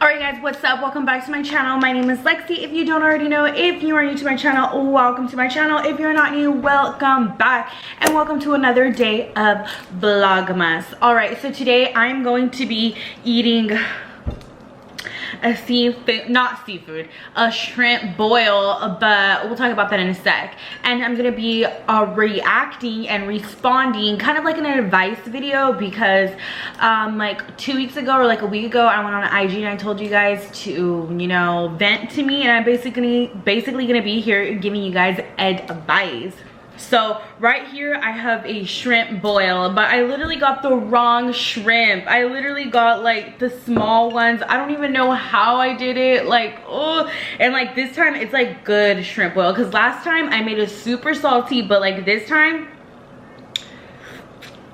Alright guys, what's up? Welcome back to my channel. My name is Lexi. If you don't already know, if you are new to my channel, welcome to my channel. If you're not new, welcome back and welcome to another day of Vlogmas. Alright, so today I'm going to be eating a shrimp boil, but we'll talk about that in a sec. And I'm gonna be reacting and responding, kind of like an advice video, because like 2 weeks ago or like a week ago, I went on IG and I told you guys to, you know, vent to me, and I'm basically gonna be here giving you guys advice. So right here I have a shrimp boil, but I literally got the wrong shrimp. I literally got like the small ones. I don't even know how I did it, like, oh. And like this time it's like good shrimp boil, because last time I made it super salty, but like this time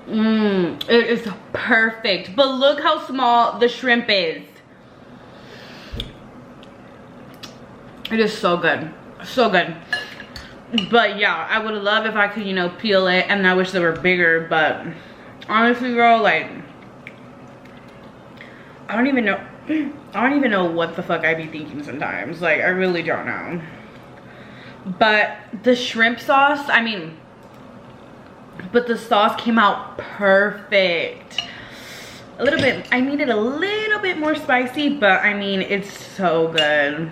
it is perfect. But look how small the shrimp is. It is so good, so good. But yeah, I would love if I could, you know, peel it, and I wish they were bigger. But honestly, girl, like, I don't even know what the fuck I be thinking sometimes. Like, I really don't know. But the shrimp sauce, but the sauce came out perfect. A little bit, I needed a little bit more spicy, but I mean, it's so good.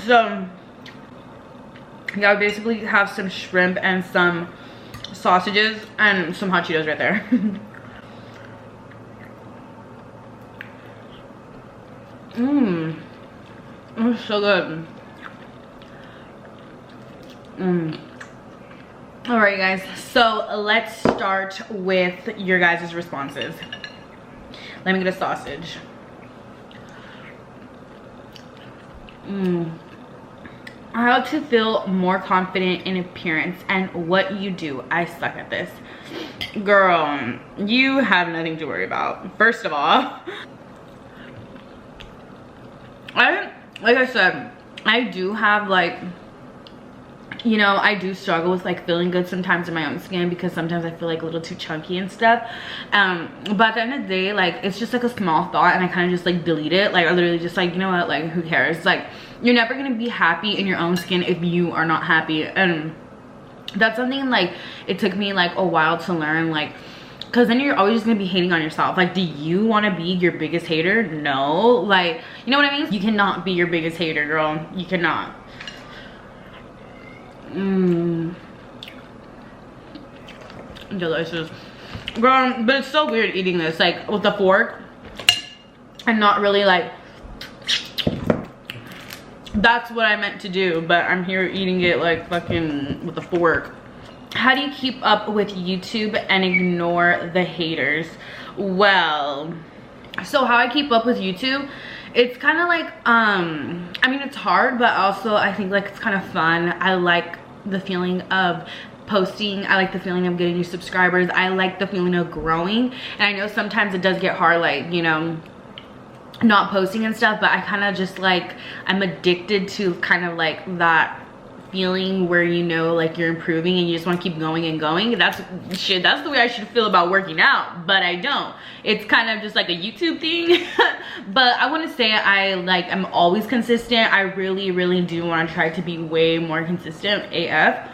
So yeah, I basically have some shrimp and some sausages and some hot Cheetos right there. It's so good. Alright guys, so let's start with your guys' responses. Let me get a sausage. How to feel more confident in appearance and what you do. I suck at this. Girl, you have nothing to worry about. First of all, like I said, I do have, like, you know, I do struggle with like feeling good sometimes in my own skin, because sometimes I feel like a little too chunky and stuff. But at the end of the day, like, it's just like a small thought, and I kind of just like delete it. Like, I literally just like, you know what, like, who cares? Like, you're never gonna be happy in your own skin if you are not happy. And that's something like it took me like a while to learn, like, because then you're always just gonna be hating on yourself. Like, do you want to be your biggest hater? No. Like, you know what I mean? You cannot be your biggest hater, girl. You cannot. Delicious, girl. But it's so weird eating this like with a fork and not really like, that's what I meant to do, but I'm here eating it like fucking with a fork. How do you keep up with YouTube and ignore the haters? Well, so how I keep up with YouTube, it's kind of like I mean, it's hard, but also I think like it's kind of fun. I like the feeling of posting. I like the feeling of getting new subscribers. I like the feeling of growing. And I know sometimes it does get hard, like, you know, not posting and stuff, but I kind of just like, I'm addicted to kind of like that feeling where, you know, like you're improving and you just want to keep going and going. That's the way I should feel about working out, but I don't. It's kind of just like a YouTube thing. But I want to say I'm always consistent. I really do want to try to be way more consistent AF.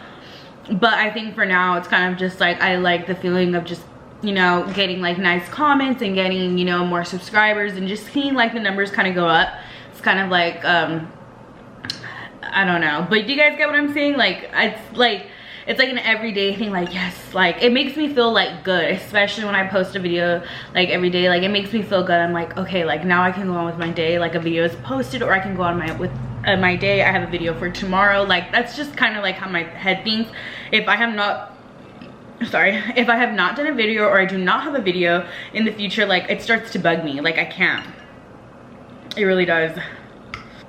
But I think for now it's kind of just like, I like the feeling of just, you know, getting like nice comments and getting, you know, more subscribers and just seeing like the numbers kind of go up. It's kind of like I don't know, but do you guys get what I'm saying? Like, it's like an everyday thing. Like, yes, like it makes me feel like good, especially when I post a video like every day. Like, it makes me feel good. I'm like, okay, like now I can go on with my day, like a video is posted, or I can go on with my day. I have a video for tomorrow. Like, that's just kind of like how my head thinks. If I have not done a video, or I do not have a video in the future, like it starts to bug me. Like, I can't. It really does.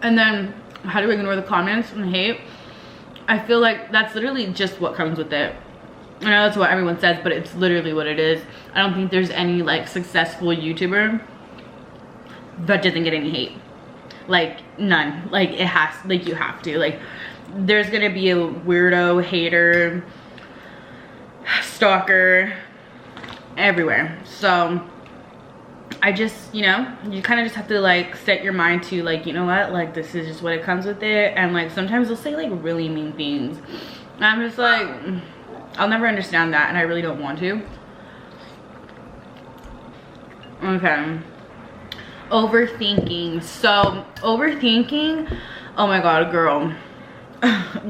And then, how do I ignore the comments and hate? I feel like that's literally just what comes with it. I know that's what everyone says, but it's literally what it is. I don't think there's any like successful YouTuber that doesn't get any hate. Like, none. Like, it has, like, you have to. Like, there's gonna be a weirdo, hater, stalker, everywhere. So I just, you know, you kind of just have to like set your mind to like, you know what, like this is just what it comes with it. And like sometimes they'll say like really mean things, and I'm just like, I'll never understand that, and I really don't want to. Okay, overthinking. So overthinking, oh my god, girl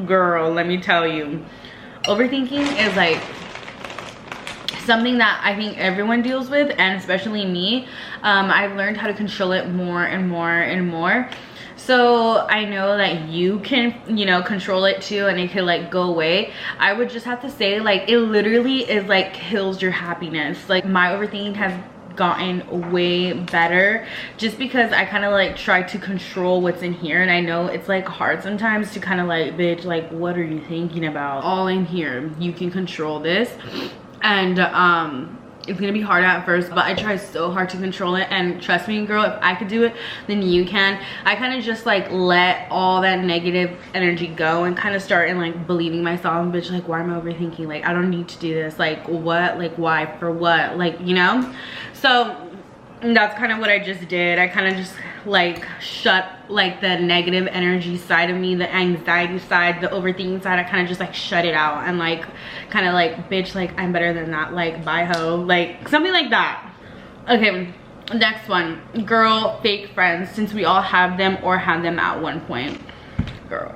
girl, let me tell you, overthinking is like something that I think everyone deals with, and especially me. I've learned how to control it more and more and more. So I know that you can, you know, control it too, and it could like go away. I would just have to say, like, it literally is like kills your happiness. Like my overthinking has gotten way better just because I kind of like try to control what's in here, and I know it's like hard sometimes to kind of like, bitch, like what are you thinking about? All in here, you can control this. And it's gonna be hard at first, but I try so hard to control it, and trust me girl, if I could do it, then you can. I kind of just like let all that negative energy go and kind of start and like believing myself, bitch, like why am I overthinking? Like I don't need to do this. Like what? Like why? For what? Like, you know? So that's kind of what I just did. I kind of just like shut like the negative energy side of me, the anxiety side, the overthinking side. I kind of just like shut it out and like kind of like, bitch, like I'm better than that, like bye ho, like something like that. Okay, next one, girl, fake friends, since we all have them or had them at one point. Girl,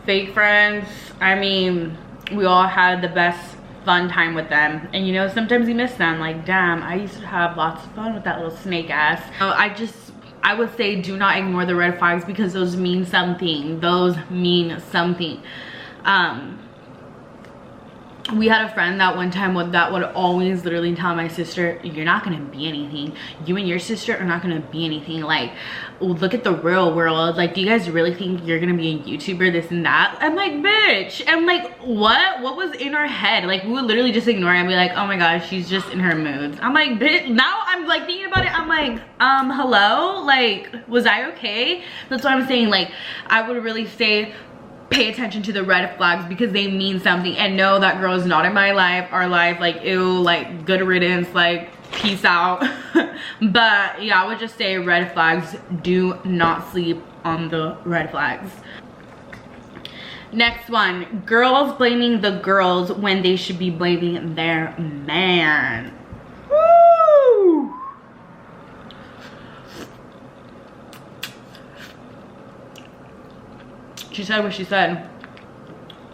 fake friends, I mean, we all had the best fun time with them, and you know, sometimes you miss them. Like damn, I used to have lots of fun with that little snake ass. So I would say do not ignore the red flags, because those mean something. Those mean something. We had a friend that one time that would always literally tell my sister, you're not gonna be anything, you and your sister are not gonna be anything, like look at the real world, like do you guys really think you're gonna be a YouTuber, this and that? I'm like, bitch, I'm like, what was in our head? Like we would literally just ignore it and be like, oh my gosh, she's just in her moods. I'm like, bitch, now I'm like thinking about it, I'm like, hello, like was I okay? That's what I'm saying. Like I would really say pay attention to the red flags, because they mean something. And no, that girl is not in my life, our life, like ew, like good riddance, like peace out. But yeah, I would just say red flags, do not sleep on the red flags. Next one, girls blaming the girls when they should be blaming their man. Woo! She said what she said.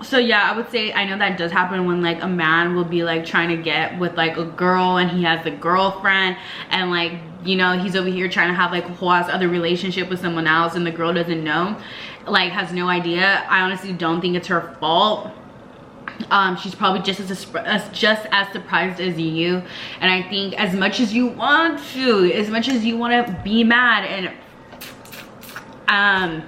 So yeah, I would say, I know that does happen when like a man will be like trying to get with like a girl, and he has a girlfriend, and like, you know, he's over here trying to have like a whole ass other relationship with someone else, and the girl doesn't know, like has no idea. I honestly don't think it's her fault. She's probably just as surprised as you. And I think as much as you want to be mad, and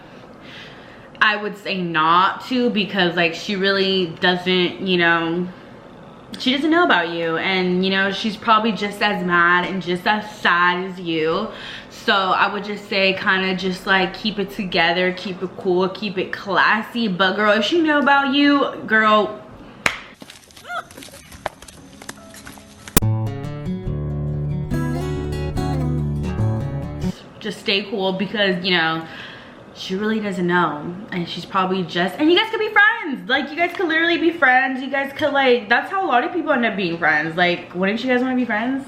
I would say not to, because like she really doesn't, you know, she doesn't know about you, and you know, she's probably just as mad and just as sad as you. So I would just say kind of just like keep it together, keep it cool, keep it classy. But girl, if she know about you, girl, just stay cool, because you know, she really doesn't know, and she's probably just, and you guys could be friends. Like you guys could literally be friends. You guys could like, that's how a lot of people end up being friends. Like wouldn't you guys want to be friends?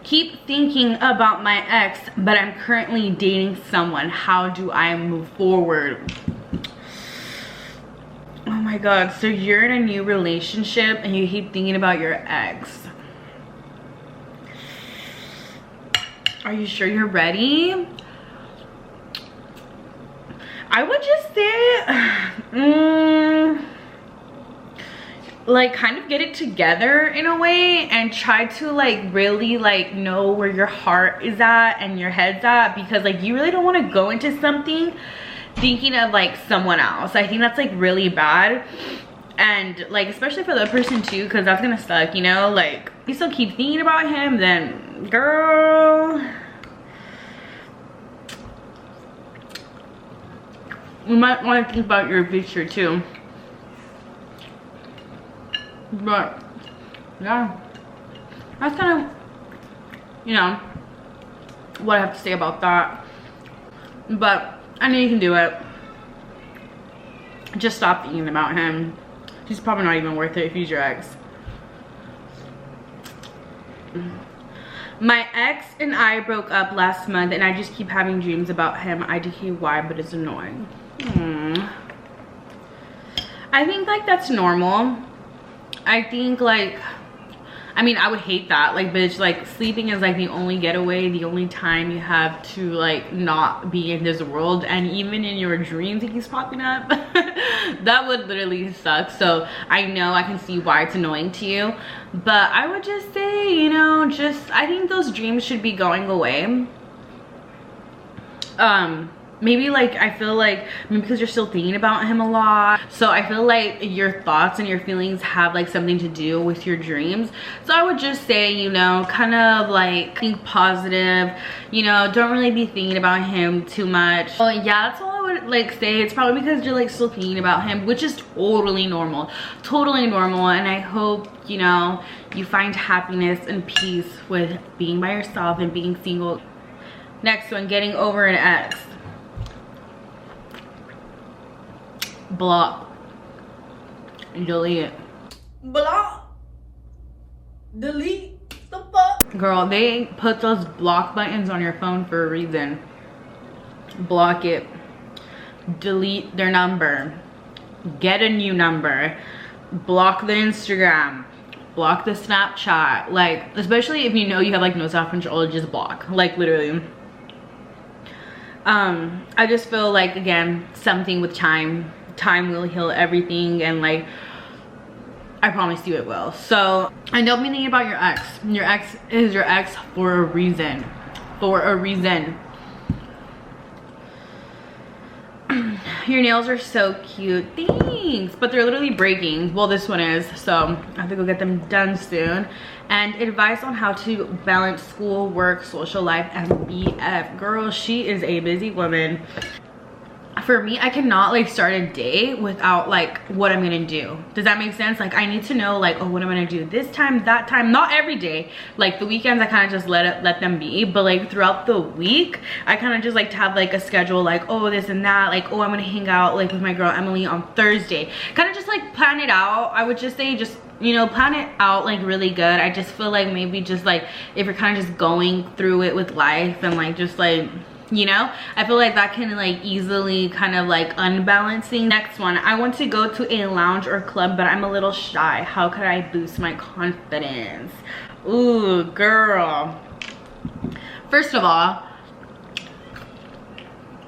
Keep thinking about my ex, but I'm currently dating someone. How do I move forward? Oh my god, so you're in a new relationship and you keep thinking about your ex. Are you sure you're ready? I would just say, like kind of get it together in a way, and try to like really like know where your heart is at and your head's at, because like you really don't want to go into something thinking of like someone else. I think that's like really bad. And like especially for the person too, because that's gonna suck, you know. Like you still keep thinking about him, then girl, you might want to think about your future too. But yeah, that's kind of, you know, what I have to say about that. But I know you can do it. Just stop thinking about him. He's probably not even worth it if he's your ex. My ex and I broke up last month and I just keep having dreams about him. I don't know why, but it's annoying. I think like that's normal. I think like, I mean, I would hate that. Like, bitch, like sleeping is like the only getaway, the only time you have to like not be in this world. And even in your dreams he keeps popping up. That would literally suck. So I know I can see why it's annoying to you, but I would just say, you know, just I think those dreams should be going away. Maybe like I feel like maybe because you're still thinking about him a lot, so I feel like your thoughts and your feelings have like something to do with your dreams. So I would just say, you know, kind of like think positive, you know, don't really be thinking about him too much. Well, yeah, that's all I would like say. It's probably because you're like still thinking about him, which is totally normal, and I hope, you know, you find happiness and peace with being by yourself and being single. Next one, getting over an ex. Block. Delete. Block. Delete. The fuck? Girl, they put those block buttons on your phone for a reason. Block it. Delete their number. Get a new number. Block the Instagram. Block the Snapchat. Like, especially if you know you have like no self-control, just block. Like, literally. I just feel like, again, something with time will heal everything, and like I promise you it will. So, and don't be thinking about your ex. Your ex is your ex for a reason. Your nails are so cute. Thanks. But they're literally breaking. Well, this one is, so I have to go get them done soon. And advice on how to balance school, work, social life, and BF. Girl, she is a busy woman. For me, I cannot like start a day without like what I'm gonna do. Does that make sense? Like I need to know like, oh, what I'm gonna do this time, that time. Not every day. Like the weekends I kind of just let them be, but like throughout the week I kind of just like to have like a schedule, like, oh, this and that, like, oh, I'm gonna hang out like with my girl Emily on Thursday. Kind of just like plan it out. I would just say, just, you know, plan it out like really good. I just feel like maybe just like if you're kind of just going through it with life and like just like, you know, I feel like that can like easily kind of like unbalancing. Next one, I want to go to a lounge or club, but I'm a little shy. How could I boost my confidence? Ooh, girl. First of all,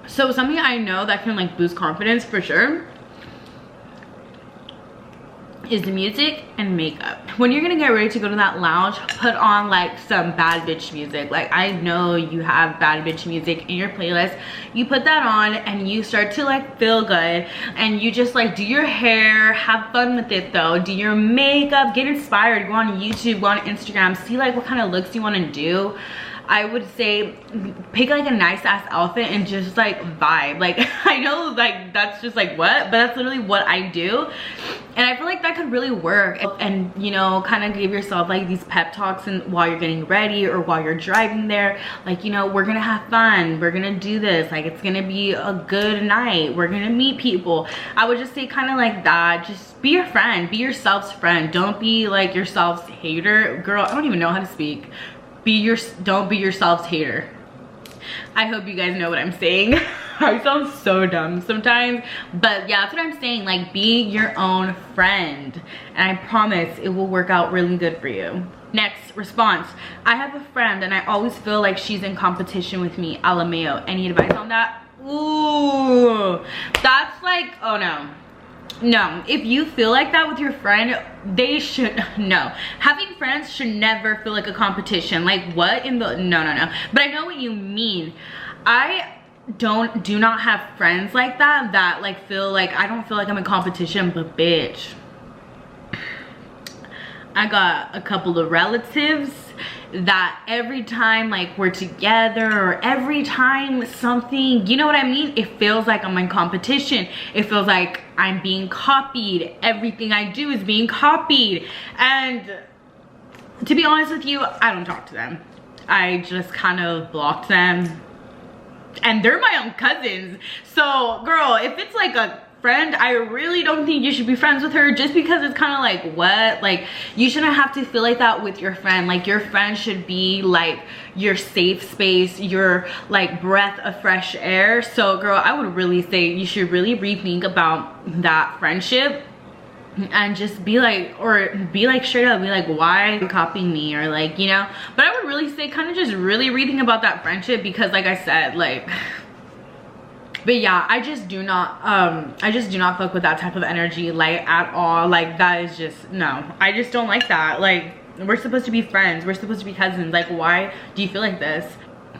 so something I know that can like boost confidence for sure is the music and makeup. When you're gonna get ready to go to that lounge, put on like some bad bitch music. Like I know you have bad bitch music in your playlist. You put that on and you start to like feel good, and you just like do your hair, have fun with it though, do your makeup, get inspired, go on YouTube, go on Instagram, see like what kind of looks you want to do. I would say pick like a nice ass outfit and just like vibe. Like I know like that's just like what, but that's literally what I do, and I feel like that could really work. And you know, kind of give yourself like these pep talks and while you're getting ready or while you're driving there, like, you know, we're gonna have fun, we're gonna do this, like it's gonna be a good night, we're gonna meet people. I would just say kind of like that. Just be your friend, be yourself's friend. Don't be like yourself's hater. Girl, I don't even know how to speak. Don't be yourself's hater. I hope you guys know what I'm saying. I sound so dumb sometimes, but yeah, that's what I'm saying. Like, be your own friend, and I promise it will work out really good for you. Next response, I have a friend and I always feel like she's in competition with me. Alameo. Any advice on that? Ooh, that's like, oh no. No, if you feel like that with your friend, they should, no. Having friends should never feel like a competition. Like what in the, no. But I know what you mean. I do not have friends like that like feel like, I don't feel like I'm in competition, but bitch, I got a couple of relatives that every time like we're together or every time something, you know what I mean? It feels like I'm in competition. It feels like I'm being copied. Everything I do is being copied. And to be honest with you, I don't talk to them. I just kind of blocked them. And they're my own cousins. So girl, if it's like a friend, I really don't think you should be friends with her just because it's kind of like, what? Like, you shouldn't have to feel like that with your friend. Like, your friend should be like your safe space, your like breath of fresh air. So girl, I would really say you should really rethink about that friendship and just be like, or be like straight up, be like, why are you copying me? Or like, you know. But I would really say kind of just really rethink about that friendship, because like I said, like, but yeah, I just do not fuck with that type of energy, like, at all. Like, that is just, no, I just don't like that. Like, we're supposed to be friends, we're supposed to be cousins. Like, why do you feel like this?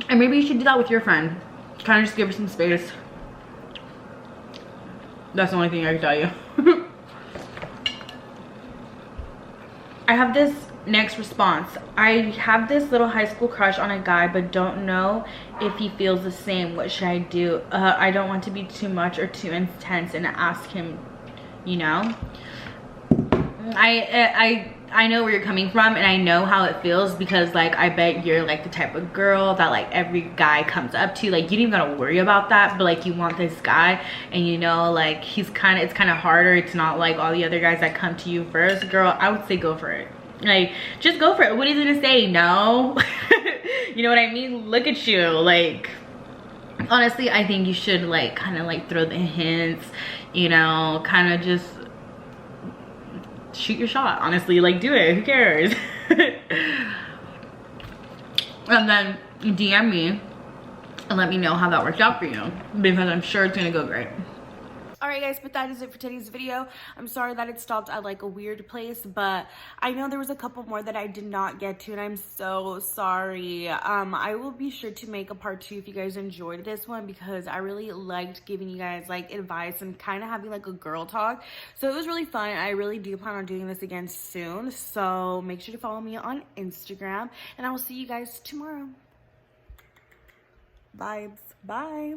And maybe you should do that with your friend. Kind of just give her some space. That's the only thing I can tell you. I have this next response. I have this little high school crush on a guy, but don't know if he feels the same. What should I do? I don't want to be too much or too intense and ask him, you know. I know where you're coming from, and I know how it feels, because like I bet you're like the type of girl that like every guy comes up to. Like, you don't even gotta worry about that, but like you want this guy, and you know, like it's kind of harder. It's not like all the other guys that come to you first. Girl, I would say go for it. Like, just go for it. What is he gonna say? No? You know what I mean? Look at you. Like, honestly, I think you should like kind of like throw the hints, you know, kind of just shoot your shot. Honestly, like, do it. Who cares? And then DM me and let me know how that worked out for you, because I'm sure it's gonna go great. Alright guys, but that is it for today's video. I'm sorry that it stopped at like a weird place, but I know there was a couple more that I did not get to, and I'm so sorry. I will be sure to make a part 2 if you guys enjoyed this one, because I really liked giving you guys like advice and kind of having like a girl talk. So it was really fun. I really do plan on doing this again soon. So make sure to follow me on Instagram, and I will see you guys tomorrow. Vibes. Bye.